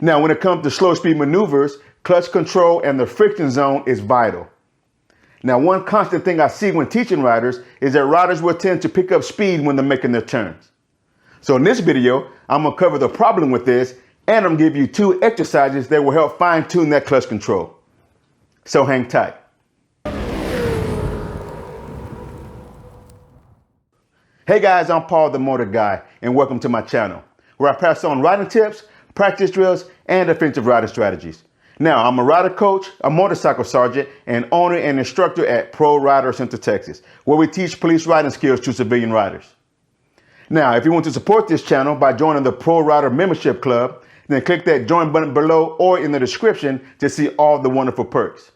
Now, when it comes to slow speed maneuvers, clutch control and the friction zone is vital. Now, one constant thing I see when teaching riders is that riders will tend to pick up speed when they're making their turns. So in this video, I'm going to cover the problem with this, and I'm going to give you 2 exercises that will help fine tune that clutch control. So hang tight. Hey guys, I'm Paul the Motor Guy, and welcome to my channel, where I pass on riding tips, practice drills, and offensive rider strategies. Now, I'm a rider coach, a motorcycle sergeant, and owner and instructor at ProRider Center, Texas, where we teach police riding skills to civilian riders. Now, if you want to support this channel by joining the ProRider Membership Club, then click that join button below or in the description to see all the wonderful perks.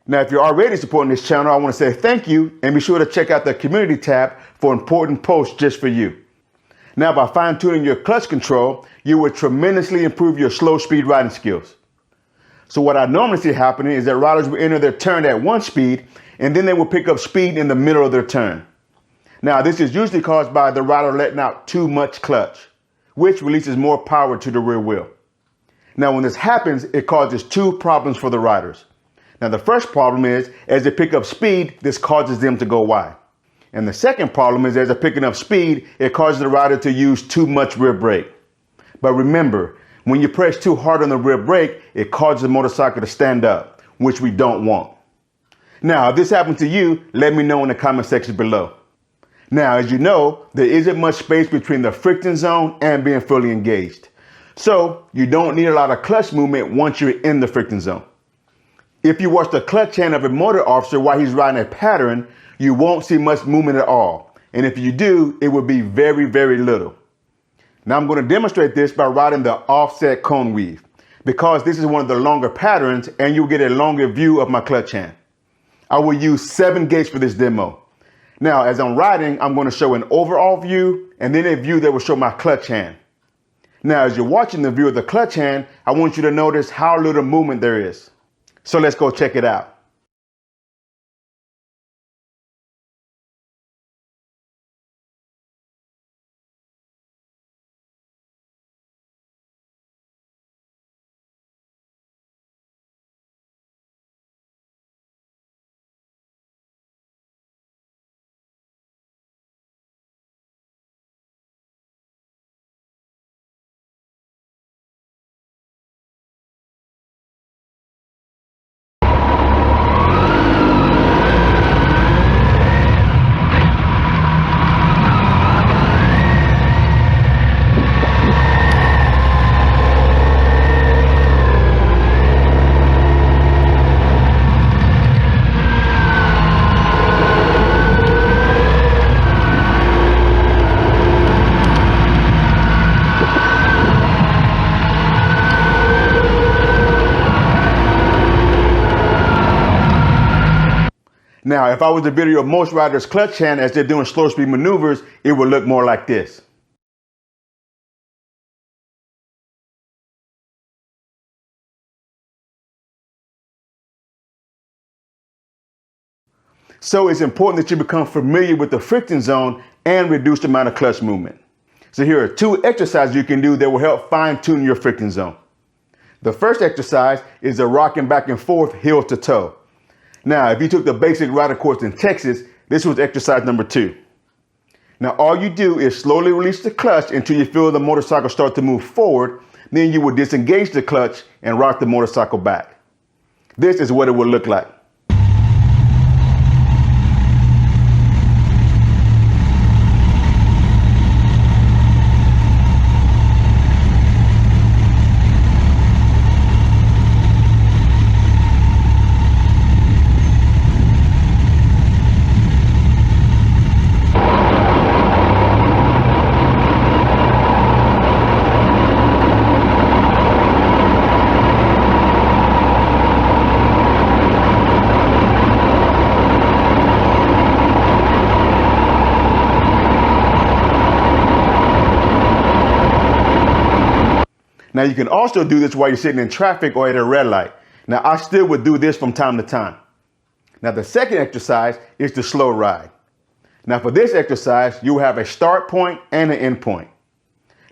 Now, if you're already supporting this channel, I want to say thank you, and be sure to check out the community tab for important posts just for you. Now, by fine-tuning your clutch control, you will tremendously improve your slow speed riding skills. So what I normally see happening is that riders will enter their turn at 1 speed, and then they will pick up speed in the middle of their turn. Now, this is usually caused by the rider letting out too much clutch, which releases more power to the rear wheel. Now, when this happens, it causes 2 problems for the riders. Now, the first problem is, as they pick up speed, this causes them to go wide. And the second problem is, as they're picking up speed, it causes the rider to use too much rear brake. But remember, when you press too hard on the rear brake, it causes the motorcycle to stand up, which we don't want. Now, if this happened to you, let me know in the comment section below. Now, as you know, there isn't much space between the friction zone and being fully engaged. So you don't need a lot of clutch movement once you're in the friction zone. If you watch the clutch hand of a motor officer while he's riding a pattern, you won't see much movement at all. And if you do, it will be very, very little. Now I'm going to demonstrate this by riding the offset cone weave, because this is one of the longer patterns and you'll get a longer view of my clutch hand. I will use 7 gates for this demo. Now, as I'm riding, I'm going to show an overall view and then a view that will show my clutch hand. Now, as you're watching the view of the clutch hand, I want you to notice how little movement there is. So let's go check it out. Now, if I was to video most riders' clutch hand as they're doing slow speed maneuvers, it would look more like this. So it's important that you become familiar with the friction zone and reduce the amount of clutch movement. So here are 2 exercises you can do that will help fine tune your friction zone. The first exercise is the rocking back and forth heel to toe. Now, if you took the basic rider course in Texas, this was exercise number 2. Now, all you do is slowly release the clutch until you feel the motorcycle start to move forward. Then you will disengage the clutch and rock the motorcycle back. This is what it will look like. Now you can also do this while you're sitting in traffic or at a red light. Now I still would do this from time to time. Now the second exercise is the slow ride. Now for this exercise, you will have a start point and an end point.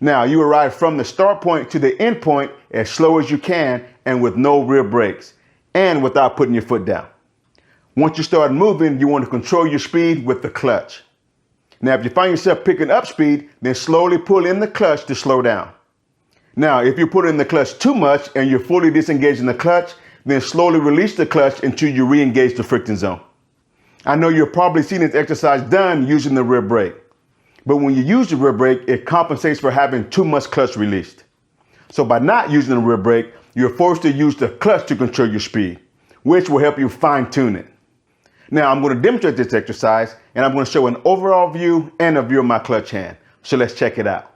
Now, you will ride from the start point to the end point as slow as you can and with no rear brakes and without putting your foot down. Once you start moving, you want to control your speed with the clutch. Now, if you find yourself picking up speed, then slowly pull in the clutch to slow down. Now, if you put in the clutch too much and you're fully disengaging the clutch, then slowly release the clutch until you re-engage the friction zone. I know you've probably seen this exercise done using the rear brake. But when you use the rear brake, it compensates for having too much clutch released. So by not using the rear brake, you're forced to use the clutch to control your speed, which will help you fine tune it. Now I'm going to demonstrate this exercise and I'm going to show an overall view and a view of my clutch hand. So let's check it out.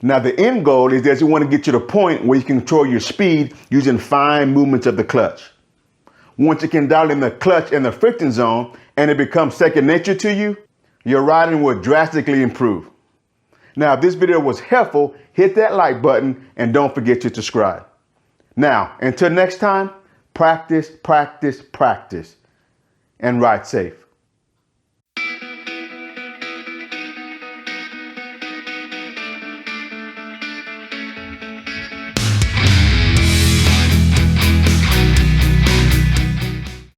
Now the end goal is that you want to get to the point where you can control your speed using fine movements of the clutch. Once you can dial in the clutch and the friction zone and it becomes second nature to you, your riding will drastically improve. Now if this video was helpful, hit that like button and don't forget to subscribe. Now until next time, practice, practice, practice, and ride safe.